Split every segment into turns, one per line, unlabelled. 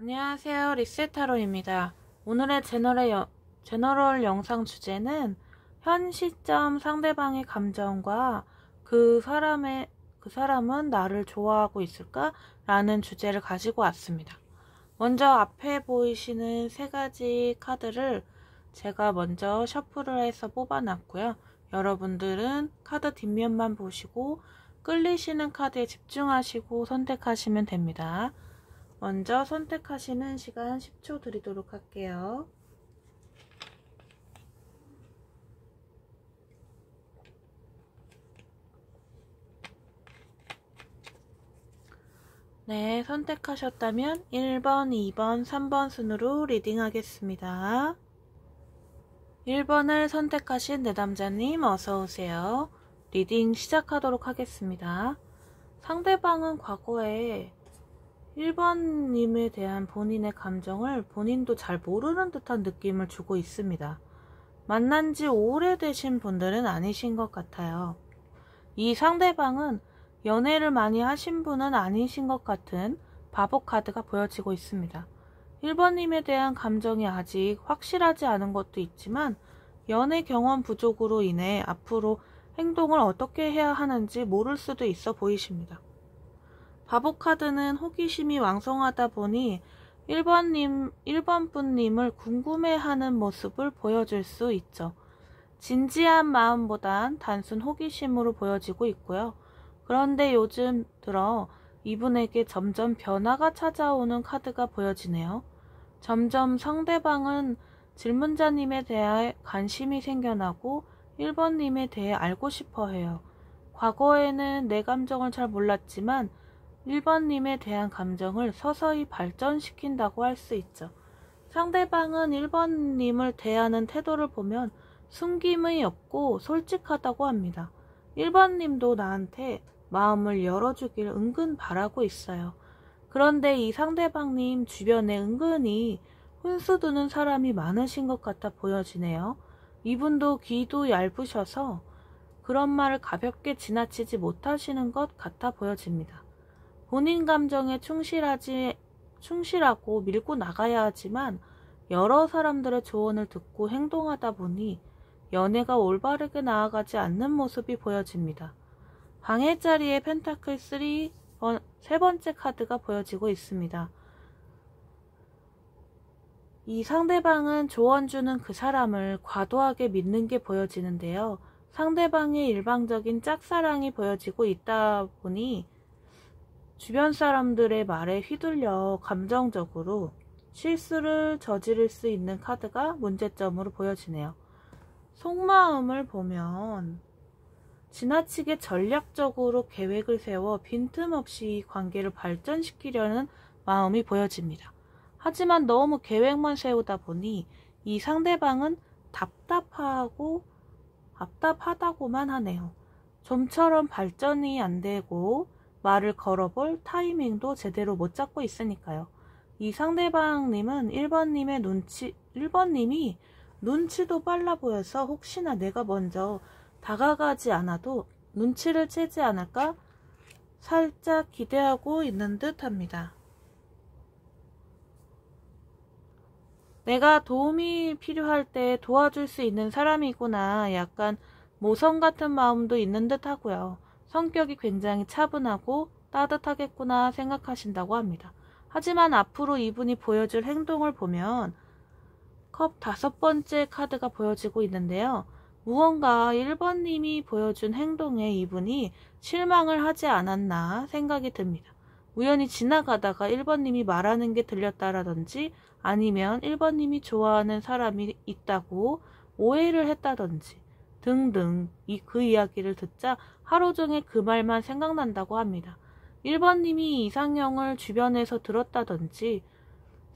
안녕하세요, 리셋타로입니다. 오늘의 제너럴 영상 주제는 현 시점 상대방의 감정과 그 사람은 나를 좋아하고 있을까? 라는 주제를 가지고 왔습니다. 먼저 앞에 보이시는 세 가지 카드를 제가 먼저 셔플을 해서 뽑아놨고요. 여러분들은 카드 뒷면만 보시고 끌리시는 카드에 집중하시고 선택하시면 됩니다. 먼저 선택하시는 시간 10초 드리도록 할게요. 네, 선택하셨다면 1번, 2번, 3번 순으로 리딩하겠습니다. 1번을 선택하신 내담자님 어서오세요. 리딩 시작하도록 하겠습니다. 상대방은 과거에 1번님에 대한 본인의 감정을 본인도 잘 모르는 듯한 느낌을 주고 있습니다. 만난 지 오래되신 분들은 아니신 것 같아요. 이 상대방은 연애를 많이 하신 분은 아니신 것 같은 바보 카드가 보여지고 있습니다. 1번님에 대한 감정이 아직 확실하지 않은 것도 있지만 연애 경험 부족으로 인해 앞으로 행동을 어떻게 해야 하는지 모를 수도 있어 보이십니다. 바보 카드는 호기심이 왕성하다 보니 1번 분님을 궁금해하는 모습을 보여줄 수 있죠. 진지한 마음보단 단순 호기심으로 보여지고 있고요. 그런데 요즘 들어 이분에게 점점 변화가 찾아오는 카드가 보여지네요. 점점 상대방은 질문자님에 대해 관심이 생겨나고 1번님에 대해 알고 싶어 해요. 과거에는 내 감정을 잘 몰랐지만 1번님에 대한 감정을 서서히 발전시킨다고 할 수 있죠. 상대방은 1번님을 대하는 태도를 보면 숨김이 없고 솔직하다고 합니다. 1번님도 나한테 마음을 열어주길 은근 바라고 있어요. 그런데 이 상대방님 주변에 은근히 훈수 두는 사람이 많으신 것 같아 보여지네요. 이분도 귀도 얇으셔서 그런 말을 가볍게 지나치지 못하시는 것 같아 보여집니다. 본인 감정에 충실하고 밀고 나가야 하지만 여러 사람들의 조언을 듣고 행동하다 보니 연애가 올바르게 나아가지 않는 모습이 보여집니다. 방해 자리에 펜타클 3, 세 번째 카드가 보여지고 있습니다. 이 상대방은 조언 주는 그 사람을 과도하게 믿는 게 보여지는데요. 상대방의 일방적인 짝사랑이 보여지고 있다 보니 주변 사람들의 말에 휘둘려 감정적으로 실수를 저지를 수 있는 카드가 문제점으로 보여지네요. 속마음을 보면 지나치게 전략적으로 계획을 세워 빈틈없이 관계를 발전시키려는 마음이 보여집니다. 하지만 너무 계획만 세우다 보니 이 상대방은 답답하다고만 하네요. 좀처럼 발전이 안 되고 말을 걸어볼 타이밍도 제대로 못 잡고 있으니까요. 이 상대방님은 1번님이 눈치도 빨라 보여서 혹시나 내가 먼저 다가가지 않아도 눈치를 채지 않을까 살짝 기대하고 있는 듯 합니다. 내가 도움이 필요할 때 도와줄 수 있는 사람이구나 약간 모성 같은 마음도 있는 듯 하고요. 성격이 굉장히 차분하고 따뜻하겠구나 생각하신다고 합니다. 하지만 앞으로 이분이 보여줄 행동을 보면 컵 5번째 카드가 보여지고 있는데요. 무언가 1번님이 보여준 행동에 이분이 실망을 하지 않았나 생각이 듭니다. 우연히 지나가다가 1번님이 말하는 게 들렸다라든지 아니면 1번님이 좋아하는 사람이 있다고 오해를 했다든지 등등 그 이야기를 듣자 하루 종일 그 말만 생각난다고 합니다. 1번님이 이상형을 주변에서 들었다든지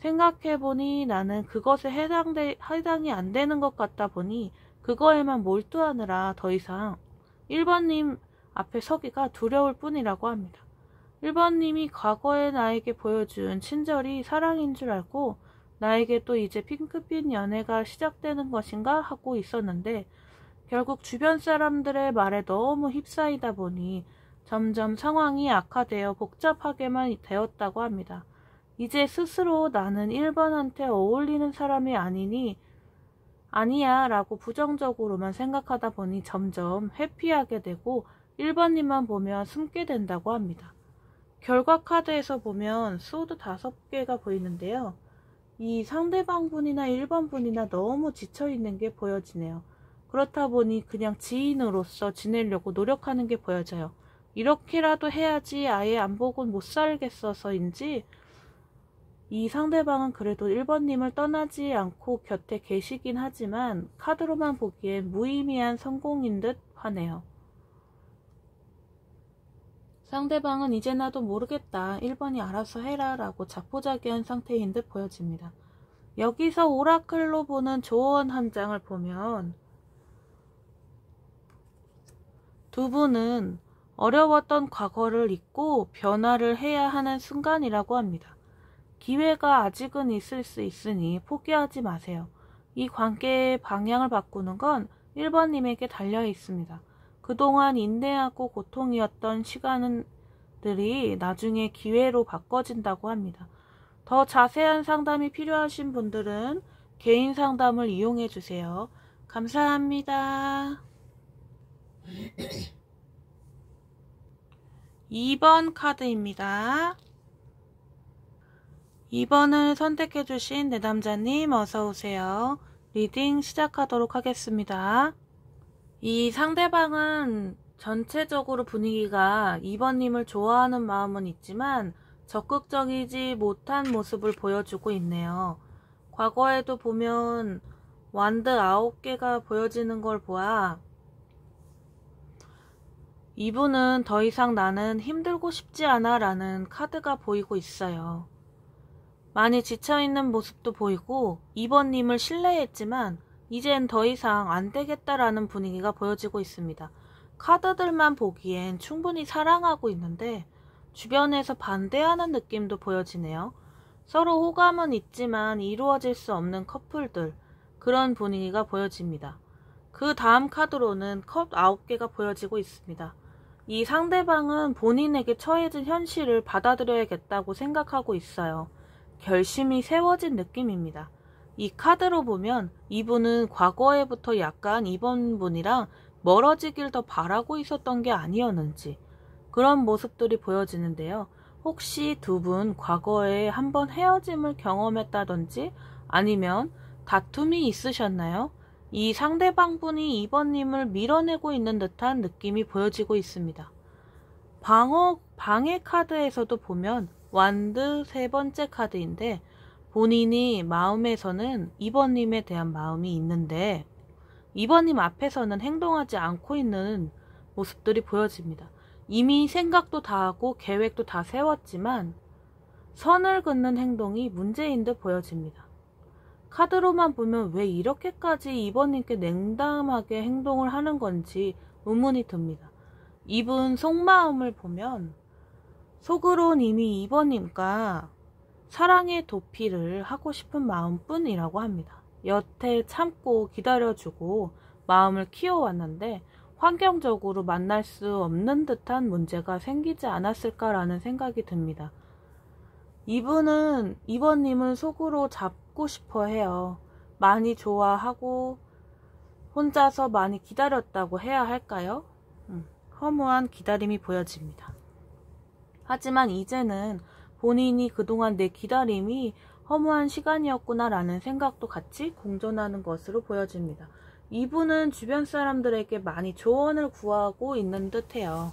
생각해보니 나는 그것에 해당이 안 되는 것 같다 보니 그거에만 몰두하느라 더 이상 1번님 앞에 서기가 두려울 뿐이라고 합니다. 1번님이 과거에 나에게 보여준 친절이 사랑인 줄 알고 나에게 또 이제 핑크빛 연애가 시작되는 것인가 하고 있었는데 결국 주변 사람들의 말에 너무 휩싸이다 보니 점점 상황이 악화되어 복잡하게만 되었다고 합니다. 이제 스스로 나는 1번한테 어울리는 사람이 아니야 라고 부정적으로만 생각하다 보니 점점 회피하게 되고 1번님만 보면 숨게 된다고 합니다. 결과 카드에서 보면 소드 5개가 보이는데요. 이 상대방 분이나 1번 분이나 너무 지쳐있는 게 보여지네요. 그렇다 보니 그냥 지인으로서 지내려고 노력하는 게 보여져요. 이렇게라도 해야지 아예 안 보곤 못 살겠어서인지 이 상대방은 그래도 1번님을 떠나지 않고 곁에 계시긴 하지만 카드로만 보기엔 무의미한 성공인 듯 하네요. 상대방은 이제 나도 모르겠다. 1번이 알아서 해라 라고 자포자기한 상태인 듯 보여집니다. 여기서 오라클로 보는 조언 한 장을 보면 두 분은 어려웠던 과거를 잊고 변화를 해야 하는 순간이라고 합니다. 기회가 아직은 있을 수 있으니 포기하지 마세요. 이 관계의 방향을 바꾸는 건 1번님에게 달려 있습니다. 그동안 인내하고 고통이었던 시간들이 나중에 기회로 바꿔진다고 합니다. 더 자세한 상담이 필요하신 분들은 개인 상담을 이용해 주세요. 감사합니다. 2번 카드입니다. 2번을 선택해 주신 내담자님 어서오세요. 리딩 시작하도록 하겠습니다. 이 상대방은 전체적으로 분위기가 2번님을 좋아하는 마음은 있지만 적극적이지 못한 모습을 보여주고 있네요. 과거에도 보면 완드 9개가 보여지는 걸 보아 이분은 더 이상 나는 힘들고 싶지 않아 라는 카드가 보이고 있어요. 많이 지쳐있는 모습도 보이고 2번님을 신뢰했지만 이젠 더 이상 안 되겠다라는 분위기가 보여지고 있습니다. 카드들만 보기엔 충분히 사랑하고 있는데 주변에서 반대하는 느낌도 보여지네요. 서로 호감은 있지만 이루어질 수 없는 커플들, 그런 분위기가 보여집니다. 그 다음 카드로는 컵 9개가 보여지고 있습니다. 이 상대방은 본인에게 처해진 현실을 받아들여야겠다고 생각하고 있어요. 결심이 세워진 느낌입니다. 이 카드로 보면 이분은 과거에부터 약간 이번 분이랑 멀어지길 더 바라고 있었던 게 아니었는지 그런 모습들이 보여지는데요. 혹시 두 분 과거에 한번 헤어짐을 경험했다든지 아니면 다툼이 있으셨나요? 이 상대방 분이 2번님을 밀어내고 있는 듯한 느낌이 보여지고 있습니다. 방해 카드에서도 보면 완드 3번째 카드인데 본인이 마음에서는 2번님에 대한 마음이 있는데 2번님 앞에서는 행동하지 않고 있는 모습들이 보여집니다. 이미 생각도 다 하고 계획도 다 세웠지만 선을 긋는 행동이 문제인 듯 보여집니다. 카드로만 보면 왜 이렇게까지 2번님께 냉담하게 행동을 하는 건지 의문이 듭니다. 이분 속마음을 보면 속으론 이미 2번님과 사랑의 도피를 하고 싶은 마음뿐이라고 합니다. 여태 참고 기다려주고 마음을 키워왔는데 환경적으로 만날 수 없는 듯한 문제가 생기지 않았을까라는 생각이 듭니다. 이분은 2번님을 속으로 잡고 싶어 해요. 많이 좋아하고 혼자서 많이 기다렸다고 해야 할까요? 허무한 기다림이 보여집니다. 하지만 이제는 본인이 그동안 내 기다림이 허무한 시간이었구나 라는 생각도 같이 공존하는 것으로 보여집니다. 이분은 주변 사람들에게 많이 조언을 구하고 있는 듯해요.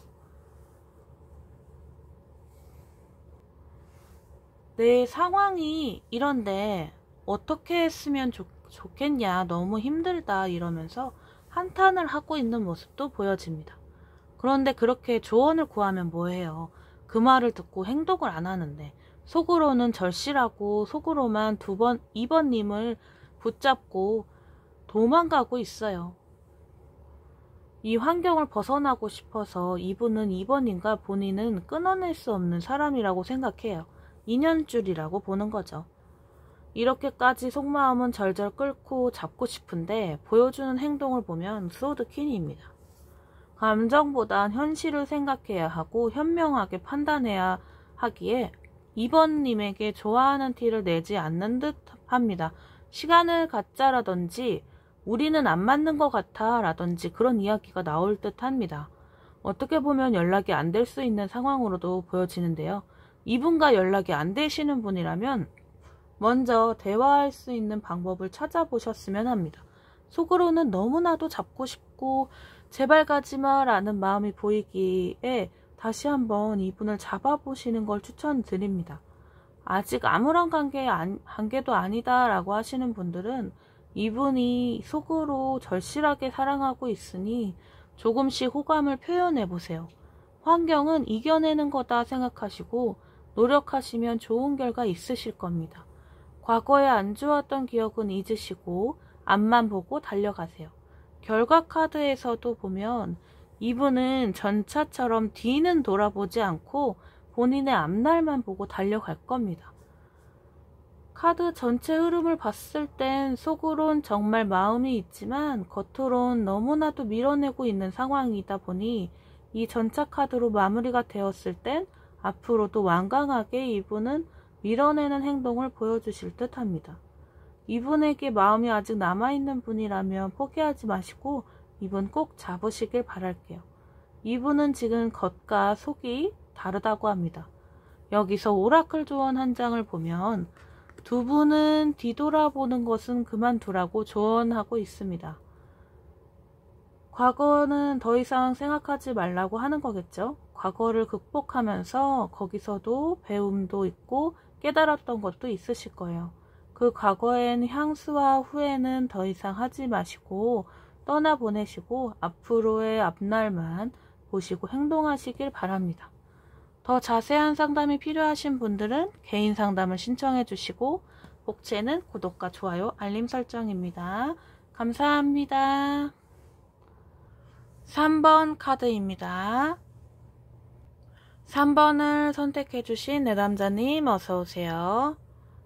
내 상황이 이런데 어떻게 했으면 좋겠냐, 너무 힘들다 이러면서 한탄을 하고 있는 모습도 보여집니다. 그런데 그렇게 조언을 구하면 뭐해요? 그 말을 듣고 행동을 안 하는데 속으로는 절실하고 속으로만 2번님을 붙잡고 도망가고 있어요. 이 환경을 벗어나고 싶어서 이분은 2번님과 본인은 끊어낼 수 없는 사람이라고 생각해요. 인연줄이라고 보는 거죠. 이렇게까지 속마음은 절절 끓고 잡고 싶은데 보여주는 행동을 보면 소드퀸입니다. 감정보단 현실을 생각해야 하고 현명하게 판단해야 하기에 2번님에게 좋아하는 티를 내지 않는 듯 합니다. 시간을 갖자라든지 우리는 안 맞는 것 같아 라든지 그런 이야기가 나올 듯 합니다. 어떻게 보면 연락이 안 될 수 있는 상황으로도 보여지는데요. 이분과 연락이 안 되시는 분이라면 먼저 대화할 수 있는 방법을 찾아보셨으면 합니다. 속으로는 너무나도 잡고 싶고 제발 가지마 라는 마음이 보이기에 다시 한번 이분을 잡아보시는 걸 추천드립니다. 아직 아무런 관계도 아니다 라고 하시는 분들은 이분이 속으로 절실하게 사랑하고 있으니 조금씩 호감을 표현해 보세요. 환경은 이겨내는 거다 생각하시고 노력하시면 좋은 결과 있으실 겁니다. 과거에 안 좋았던 기억은 잊으시고 앞만 보고 달려가세요. 결과 카드에서도 보면 이분은 전차처럼 뒤는 돌아보지 않고 본인의 앞날만 보고 달려갈 겁니다. 카드 전체 흐름을 봤을 땐 속으론 정말 마음이 있지만 겉으론 너무나도 밀어내고 있는 상황이다 보니 이 전차 카드로 마무리가 되었을 땐 앞으로도 완강하게 이분은 밀어내는 행동을 보여주실 듯 합니다. 이분에게 마음이 아직 남아있는 분이라면 포기하지 마시고 이분 꼭 잡으시길 바랄게요. 이분은 지금 겉과 속이 다르다고 합니다. 여기서 오라클 조언 한 장을 보면 두 분은 뒤돌아보는 것은 그만두라고 조언하고 있습니다. 과거는 더 이상 생각하지 말라고 하는 거겠죠. 과거를 극복하면서 거기서도 배움도 있고 깨달았던 것도 있으실 거예요. 그 과거엔 향수와 후회는 더 이상 하지 마시고 떠나보내시고 앞으로의 앞날만 보시고 행동하시길 바랍니다. 더 자세한 상담이 필요하신 분들은 개인 상담을 신청해 주시고 복채는 구독과 좋아요, 알림 설정입니다. 감사합니다. 3번 카드입니다. 3번을 선택해 주신 내담자님 어서오세요.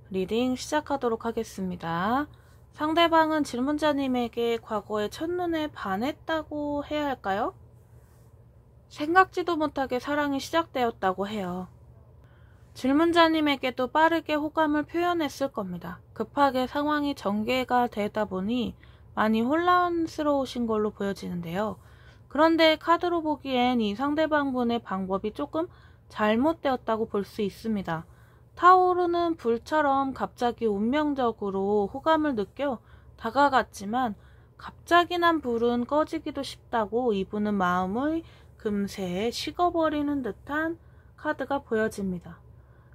리딩 시작하도록 하겠습니다. 상대방은 질문자님에게 과거에 첫눈에 반했다고 해야 할까요? 생각지도 못하게 사랑이 시작되었다고 해요. 질문자님에게도 빠르게 호감을 표현했을 겁니다. 급하게 상황이 전개가 되다 보니 많이 혼란스러우신 걸로 보여지는데요. 그런데 카드로 보기엔 이 상대방분의 방법이 조금 잘못되었다고 볼 수 있습니다. 타오르는 불처럼 갑자기 운명적으로 호감을 느껴 다가갔지만 갑자기 난 불은 꺼지기도 쉽다고 이분은 마음의 금세 식어버리는 듯한 카드가 보여집니다.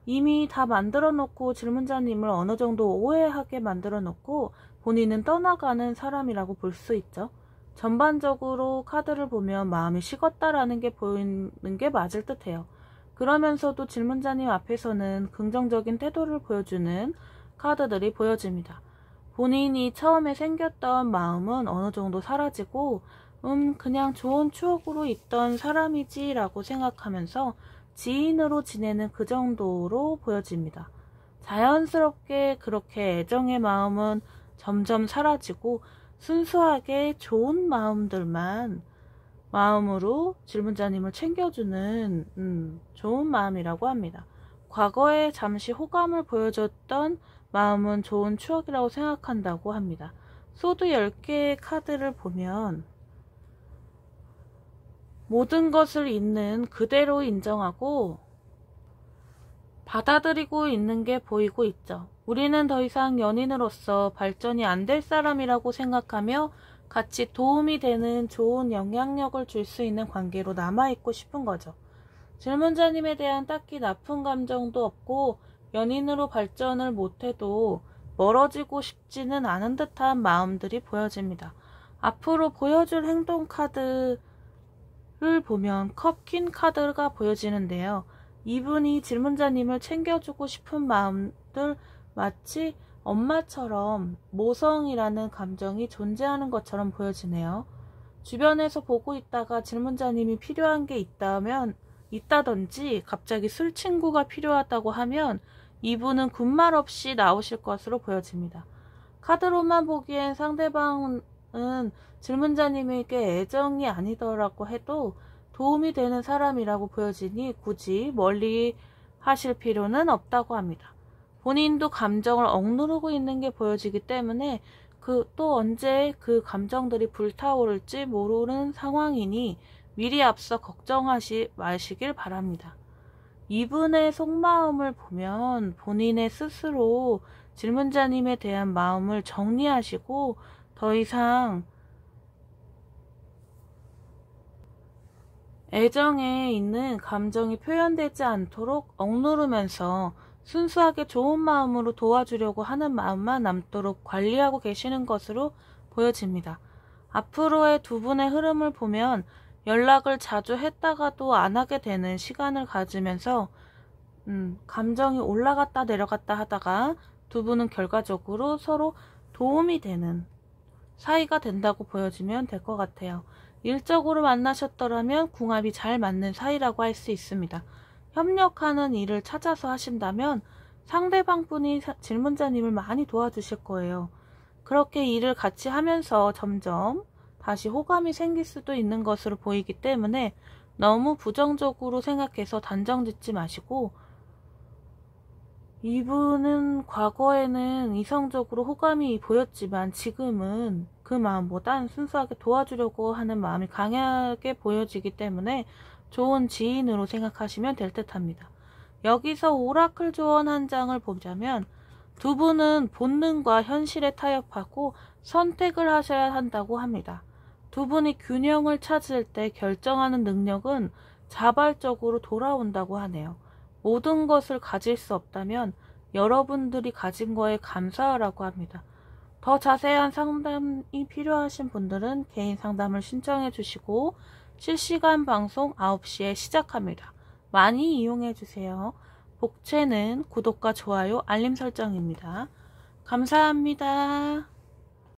이미 다 만들어 놓고 질문자님을 어느 정도 오해하게 만들어 놓고 본인은 떠나가는 사람이라고 볼 수 있죠. 전반적으로 카드를 보면 마음이 식었다라는 게 보이는 게 맞을 듯해요. 그러면서도 질문자님 앞에서는 긍정적인 태도를 보여주는 카드들이 보여집니다. 본인이 처음에 생겼던 마음은 어느 정도 사라지고 그냥 좋은 추억으로 있던 사람이지 라고 생각하면서 지인으로 지내는 그 정도로 보여집니다. 자연스럽게 그렇게 애정의 마음은 점점 사라지고 순수하게 좋은 마음으로 질문자님을 챙겨주는 좋은 마음이라고 합니다. 과거에 잠시 호감을 보여줬던 마음은 좋은 추억이라고 생각한다고 합니다. 소드 10개의 카드를 보면 모든 것을 있는 그대로 인정하고 받아들이고 있는 게 보이고 있죠. 우리는 더 이상 연인으로서 발전이 안 될 사람이라고 생각하며 같이 도움이 되는 좋은 영향력을 줄 수 있는 관계로 남아있고 싶은 거죠. 질문자님에 대한 딱히 나쁜 감정도 없고 연인으로 발전을 못해도 멀어지고 싶지는 않은 듯한 마음들이 보여집니다. 앞으로 보여줄 행동 카드를 보면 컵퀸 카드가 보여지는데요. 이분이 질문자님을 챙겨주고 싶은 마음들 마치 엄마처럼 모성이라는 감정이 존재하는 것처럼 보여지네요. 주변에서 보고 있다가 질문자님이 필요한 게 있다든지 갑자기 술 친구가 필요하다고 하면 이분은 군말 없이 나오실 것으로 보여집니다. 카드로만 보기엔 상대방은 질문자님에게 애정이 아니더라고 해도 도움이 되는 사람이라고 보여지니 굳이 멀리 하실 필요는 없다고 합니다. 본인도 감정을 억누르고 있는 게 보여지기 때문에 또 언제 그 감정들이 불타오를지 모르는 상황이니 미리 앞서 걱정하지 마시길 바랍니다. 이분의 속마음을 보면 본인의 스스로 질문자님에 대한 마음을 정리하시고 더 이상 애정에 있는 감정이 표현되지 않도록 억누르면서 순수하게 좋은 마음으로 도와주려고 하는 마음만 남도록 관리하고 계시는 것으로 보여집니다. 앞으로의 두 분의 흐름을 보면 연락을 자주 했다가도 안 하게 되는 시간을 가지면서 감정이 올라갔다 내려갔다 하다가 두 분은 결과적으로 서로 도움이 되는 사이가 된다고 보여지면 될 것 같아요. 일적으로 만나셨더라면 궁합이 잘 맞는 사이라고 할 수 있습니다. 협력하는 일을 찾아서 하신다면 상대방 분이 질문자님을 많이 도와주실 거예요. 그렇게 일을 같이 하면서 점점 다시 호감이 생길 수도 있는 것으로 보이기 때문에 너무 부정적으로 생각해서 단정 짓지 마시고, 이분은 과거에는 이성적으로 호감이 보였지만 지금은 그 마음보단 순수하게 도와주려고 하는 마음이 강하게 보여지기 때문에 좋은 지인으로 생각하시면 될 듯 합니다. 여기서 오라클 조언 한 장을 보자면 두 분은 본능과 현실에 타협하고 선택을 하셔야 한다고 합니다. 두 분이 균형을 찾을 때 결정하는 능력은 자발적으로 돌아온다고 하네요. 모든 것을 가질 수 없다면 여러분들이 가진 거에 감사하라고 합니다. 더 자세한 상담이 필요하신 분들은 개인 상담을 신청해 주시고 실시간 방송 9시에 시작합니다. 많이 이용해 주세요. 복채는 구독과 좋아요, 알림 설정입니다. 감사합니다.